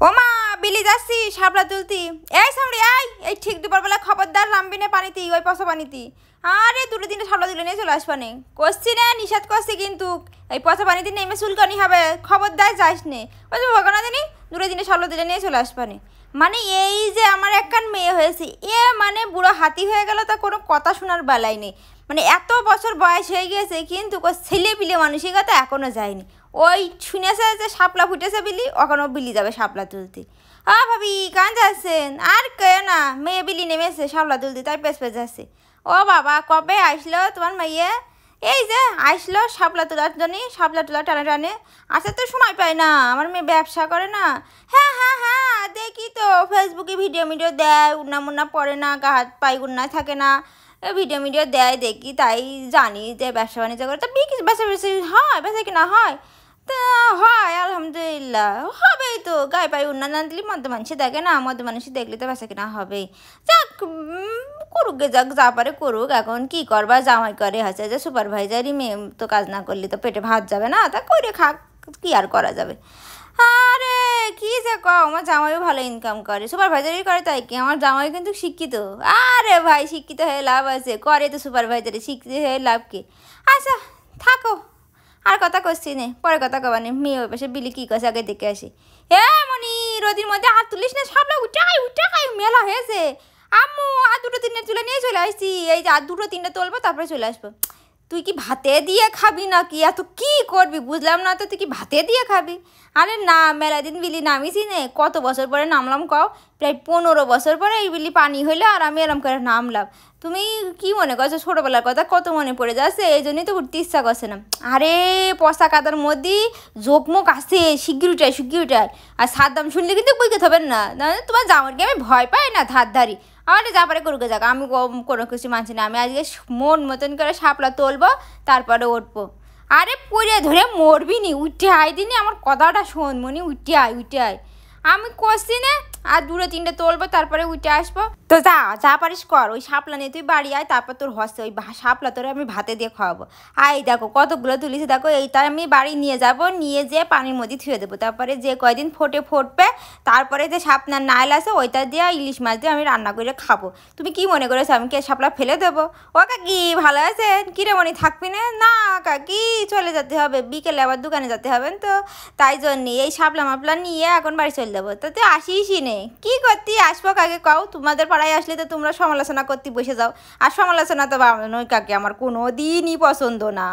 ও মা বিলি যাচ্ছি শাপলা তুলতি। এই সামনে আয়, এই ঠিক দুপুরবেলা খবরদার নামবি না পানিতে, ওই পশা পানিতে। আরে দুটো তিনটে শাপলা তুলে নিয়ে চলে আসবানে করছি না, নিষেধ করছি কিন্তু এই পশা পানিতে নেমে চুলকানি হবে, খবরদার যাস নে। ওই যে ভগনা জানি দুটো তিনটে শাপলা তুলে নিয়ে চলে আসবানে। মানে এই যে আমার একখান মেয়ে হয়েছে, এ মানে বুড়ো হাতি হয়ে গেল, তা কোনো কথা শোনার বেলায় নেই। মানে এত বছর বয়স হয়ে গেছে কিন্তু ছেলে পিলে মানসিকতা এখনও যায়নি। ওই শুনেছে যে শাপলা ফুটেছে বিলি, ওখানেও বিলি যাবে শাপলা তুলতে। ভাবি কান যাচ্ছেন? আর কে না, মেয়ে বিলি নেমেছে শাপলা তুলতে, তাই পেছ পেছ যাচ্ছে। ও বাবা কবে আসলো তোমার মেয়ে? এই যে আসলো শাপলা তোলার জন্য, শাপলা তোলা টানে টানে। আচ্ছা তো সময় পায় না, আমার মেয়ে ব্যবসা করে না। হ্যাঁ হ্যাঁ হ্যাঁ দেখি তো ফেসবুকে ভিডিও মিডিও দেয়, উন্না মুন্না পড়ে না, গা হাত পাই উন্নায় থাকে না, ভিডিও মিডিও দেয় দেখি, তাই জানি যে ব্যবসা বাণিজ্য করে। তা বেচা বেশি হয়, বেচা কিনা হয়? তা হয় আলহামদুলিল্লাহ, হবেই তো। গায়ে পায়ে উন্না না দিলে মদ্য মানুষে দেখে না, মদ্য মানুষ দেখলে তো বেচা কিনা হবেই। যাক করুক গে, যাক যা পারে করুক। এখন কি করবা, জামাই করে আছে যে সুপারভাইজারই, মেয়ে তো কাজ না করলে তো পেটে ভাত যাবে না, তা করে খাক, কি আর করা যাবে। আরে কি যে কও, আমার জামাইও ভালো ইনকাম করে, সুপারভাইজারই করে, তাই কি আমার জামাই কিন্তু শিক্ষিত। আরে ভাই শিক্ষিত হয়ে লাভ আছে, করে তো সুপারভাইজারি, শিক্ষিত হয়ে লাভ কি। আচ্ছা থাকো, আর কথা করছি নে, পরে কথা কবানে। মেয়ে ওই পাশে বিলি কী করছে আগে দেখে আসি। মনি রোদির মধ্যে হাত তুলিস না, সাপলা উঠাই মেলা হয়েছে। আম্মু আর দুটো তিনটে তুলে নিয়ে চলে আসছি, এই যে আর দুটো তিনটে তুলবো তারপরে চলে আসবো। তুই কি ভাতে দিয়ে খাবি নাকি? এত কি করবি বুঝলাম না তো, তুই কি ভাতে দিয়ে খাবি? আরে না, মেলা দিন বিলি নামিছি নে, কত বছর পরে নামলাম কও? প্রায় 15 বছর পরে এই বিলি পানি হইলে আর আমি এরম করে নামলাম। তুমি কি মনে করছো ছোটোবেলার কথা কত মনে পড়ে যাচ্ছে, এই জন্যই তো উঠতে ইচ্ছা করছে না। আরে পশা কাদার মধ্যে জোকমোক আসছে, শিগগির উঠায়। আর সার দাম শুনলে কিন্তু বইকে থবেন না, তোমার জামাইকে আমি ভয় পাই না, ধার ধারি। আমার যা পারে করুকে যাক, আমি কোনো কিছু মানছি না। আমি আজকে মন মতন করে শাপলা তুলবো, তারপরে উঠবো। আরে পড়ে ধরে মরবি নি, উঠে আয় দিনি, আমার কথাটা শোন মনি, উঠে আয়। আমি করছি না, আর দুটো তিনটে তুলবো তারপরে উঠে আসবো। তো যা পারিস কর, ওই শাপলা নিয়ে তুই বাড়ি আয়, তারপর তোর হচ্ছে ওই শাপলা তোরে আমি ভাতে দিয়ে খাওয়াবো। আই দেখো কতগুলো তুলিছে, দেখো এইটা আমি বাড়ি নিয়ে যাব, নিয়ে যেয়ে পানির মধ্যে থুয়ে দেবো। তারপরে যে কয়দিন ফুটবে, তারপরে যে শাপলার নাইল আছে ওইটা দিয়ে ইলিশ মাছ দিয়ে আমি রান্না করে খাবো। তুমি কি মনে করেছো আমি কি শাপলা ফেলে দেবো? ও কাকি ভালো আছেন? কিরে মনে থাকবি না? না কাকি চলে যেতে হবে, বিকেলে আবার দোকানে যেতে হবেন তো, তাই জন্যে এই শাপলা মাপলা নিয়ে এখন বাড়ি চলে যাবো। তো তুই আসিসই নে, কী করতি আসবো কাকে কও? তোমাদের পাড়ায় আসলে তো তোমরা সমালোচনা করতে বসে যাও, আর সমালোচনা তো নয় কাকে, আমার কোনো দিনই পছন্দ না।